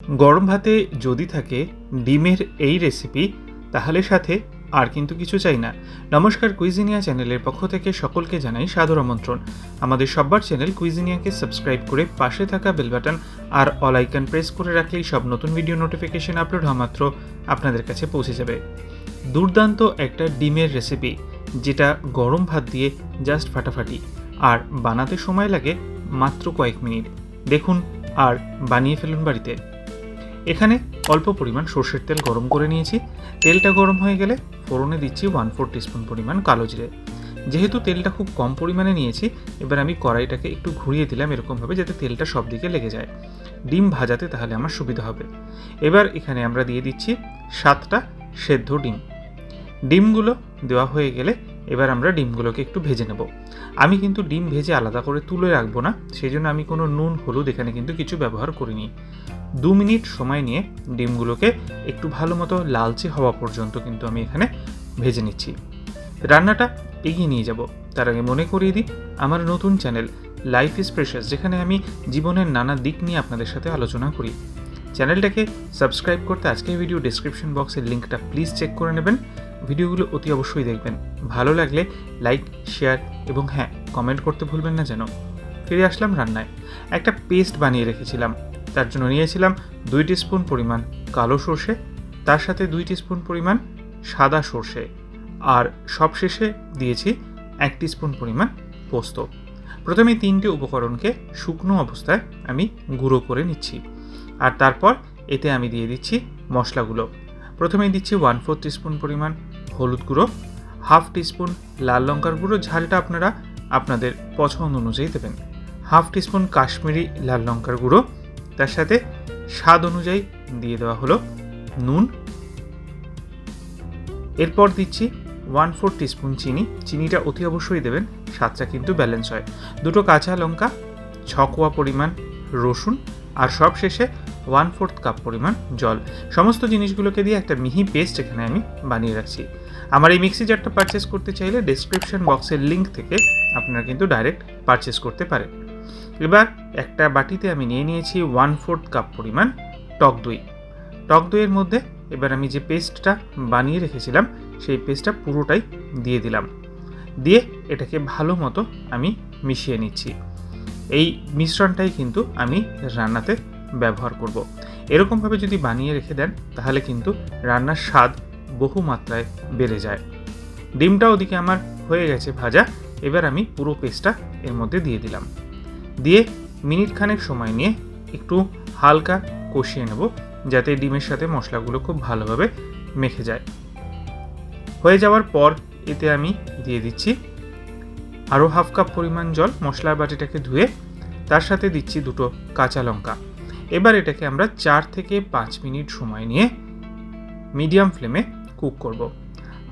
গরম ভাতে যদি থাকে ডিমের এই রেসিপি, তাহলে সাথে আর কিন্তু কিছু চাই না। নমস্কার, কুইজিনিয়া চ্যানেলের পক্ষ থেকে সকলকে জানাই সাদর আমন্ত্রণ। আমাদের সব্বার চ্যানেল কুইজিনিয়াকে সাবস্ক্রাইব করে পাশে থাকা বেল বাটন আর অল আইকন প্রেস করে রাখলেই সব নতুন ভিডিও নোটিফিকেশন আপলোড হওয়া মাত্র আপনাদের কাছে পৌঁছে যাবে। দুর্দান্ত একটা ডিমের রেসিপি, যেটা গরম ভাত দিয়ে জাস্ট ফাটাফাটি, আর বানাতে সময় লাগে মাত্র কয়েক মিনিট। দেখুন আর বানিয়ে ফেলুন বাড়িতে। এখানে অল্প পরিমাণ সর্ষের তেল গরম করে নিয়েছি। তেলটা গরম হয়ে গেলে ফোড়নে দিচ্ছি 1/4 টিস্পুন পরিমাণ কালো জিরে। যেহেতু তেলটা খুব কম পরিমাণে নিয়েছি, এবার আমি কড়াইটাকে একটু ঘুরিয়ে দিলাম এরকমভাবে, যাতে তেলটা সব দিকে লেগে যায়। ডিম ভাজাতে তাহলে আমার সুবিধা হবে। এবার এখানে আমরা দিয়ে দিচ্ছি 7টা সেদ্ধ ডিম। ডিমগুলো দেওয়া হয়ে গেলে এবার আমরা ডিমগুলোকে একটু ভেজে নেব। আমি কিন্তু ডিম ভেজে আলাদা করে তুলে রাখবো না, সেই জন্য আমি কোনো নুন হলুদ এখানে কিন্তু কিছু ব্যবহার করিনি। 2 মিনিট সময় নিয়ে ডিমগুলোকে একটু ভালো মতো লালচে হওয়া পর্যন্ত কিন্তু আমি এখানে ভেজে নিচ্ছি। রান্নাটা এগিয়ে নিয়ে যাব তার আগে মনে করিয়ে দিই, আমার নতুন চ্যানেল লাইফ ইজ প্রেশাস, যেখানে আমি জীবনের নানা দিক নিয়ে আপনাদের সাথে আলোচনা করি। চ্যানেলটাকে সাবস্ক্রাইব করতে আজকের ভিডিও ডেসক্রিপশন বক্সের লিঙ্কটা প্লিজ চেক করে নেবেন। ভিডিওগুলো অতি অবশ্যই দেখবেন, ভালো লাগলে লাইক, শেয়ার এবং হ্যাঁ, কমেন্ট করতে ভুলবেন না যেন। ফিরে আসলাম রান্নায়। একটা পেস্ট বানিয়ে রেখেছিলাম, তার জন্য নিয়েছিলাম 2 টিস্পুন পরিমাণ কালো সর্ষে, তার সাথে 2 টিস্পুন পরিমাণ সাদা সর্ষে, আর সবশেষে দিয়েছি 1 টিস্পুন পরিমাণ পোস্ত। প্রথমে 3টে উপকরণকে শুকনো অবস্থায় আমি গুঁড়ো করে নিচ্ছি, আর তারপর এতে আমি দিয়ে দিচ্ছি মশলাগুলো। প্রথমেই দিচ্ছি 1/4 টিস্পুন পরিমাণ হলুদ গুঁড়ো, 1/2 টিস্পুন লাল লঙ্কার গুঁড়ো, ঝালটা আপনারা আপনাদের পছন্দ অনুযায়ী দেবেন, 1/2 টিস্পুন কাশ্মীরি লাল লঙ্কার গুঁড়ো, তার সাথে স্বাদ অনুযায়ী দিয়ে দেওয়া হলো নুন। এরপর দিচ্ছি 1/4 টিস্পুন চিনি। চিনিটা অতি অবশ্যই দেবেন, স্বাদটা কিন্তু ব্যালেন্স হয়। 2টো কাঁচা লঙ্কা, 6 কোয়া পরিমাণ রসুন, আর সব শেষে 1/4 কাপ পরিমাণ জল। সমস্ত জিনিসগুলোকে দিয়ে একটা মিহি পেস্ট এখানে আমি বানিয়ে রাখছি। আমার এই মিক্সি জারটা পারচেস করতে চাইলে ডেসক্রিপশন বক্সের লিঙ্ক থেকে আপনারা কিন্তু ডাইরেক্ট পারচেস করতে পারেন। এবার একটা বাটিতে আমি নিয়ে নিয়েছি 1/4 কাপ পরিমাণ টক দই। টক দইয়ের মধ্যে এবার আমি যে পেস্টটা বানিয়ে রেখেছিলাম সেই পেস্টটা পুরোটাই দিয়ে দিলাম। দিয়ে এটাকে ভালো মতো আমি মিশিয়ে নিচ্ছি। এই মিশ্রণটাই কিন্তু আমি রান্নাতে ব্যবহার করব। এরকমভাবে যদি বানিয়ে রেখে দেন তাহলে কিন্তু রান্নার স্বাদ বহু মাত্রায় বেড়ে যায়। ডিমটা ওদিকে আমার হয়ে গেছে ভাজা। এবার আমি পুরো পেস্টটা এর মধ্যে দিয়ে দিলাম। দিয়ে মিনিট খানেক সময় নিয়ে একটু হালকা কষিয়ে নেব, যাতে ডিমের সাথে মশলাগুলো খুব ভালোভাবে মেখে যায়। হয়ে যাওয়ার পর এতে আমি দিয়ে দিচ্ছি আরও 1/2 কাপ পরিমাণ জল, মশলার বাটিটাকে ধুয়ে। তার সাথে দিচ্ছি 2টো কাঁচা লঙ্কা। এবার এটাকে আমরা 4 থেকে 5 মিনিট সময় নিয়ে মিডিয়াম ফ্লেমে কুক করব।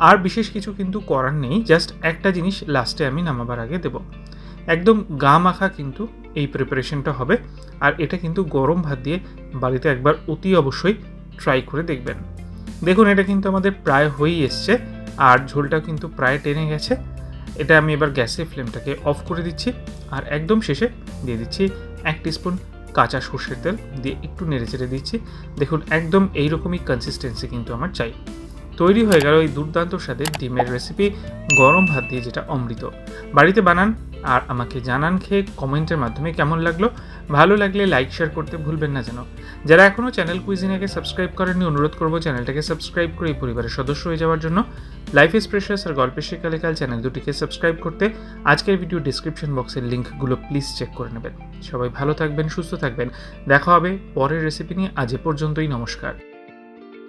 আর বিশেষ কিছু কিন্তু করার নেই, জাস্ট একটা জিনিস লাস্টে আমি নামাবার আগে দেব। একদম গা মাখা কিন্তু এই প্রিপারেশনটা হবে, আর এটা কিন্তু গরম ভাত দিয়ে বাড়িতে একবার অতি অবশ্যই ট্রাই করে দেখবেন। দেখুন, এটা কিন্তু আমাদের প্রায় হয়েই এসছে, আর ঝোলটাও কিন্তু প্রায় টেনে গেছে। এটা আমি এবার গ্যাসের ফ্লেমটাকে অফ করে দিচ্ছি, আর একদম শেষে দিয়ে দিচ্ছি 1 টিস্পুন কাঁচা সর্ষের তেল, দিয়ে একটু নেড়ে চেড়ে দিচ্ছি। দেখুন, একদম এইরকমই কনসিস্টেন্সি কিন্তু আমার চাই। তৈরি হয়ে গেল এই দুর্দান্ত স্বাদের ডিমের রেসিপি, গরম ভাত দিয়ে, যেটা অমৃত। বাড়িতে বানান আর আমাকে জানান খেয়ে কমেন্টের মাধ্যমে কেমন লাগলো। ভালো লাগলে লাইক, শেয়ার করতে ভুলবেন না যেন। যারা এখনও চ্যানেল কুইজিনিয়াকে সাবস্ক্রাইব করেননি, অনুরোধ করবো চ্যানেলটাকে সাবস্ক্রাইব করে এই পরিবারের সদস্য হয়ে যাওয়ার জন্য। লাইফ ইজ প্রেশাস আর গল্পের শেখালেকাল চ্যানেল দুটিকে সাবস্ক্রাইব করতে আজকের ভিডিও ডিসক্রিপশন বক্সের লিঙ্কগুলো প্লিজ চেক করে নেবেন। সবাই ভালো থাকবেন, সুস্থ থাকবেন। দেখা হবে পরের রেসিপি নিয়ে। আজ এ পর্যন্তই, নমস্কার।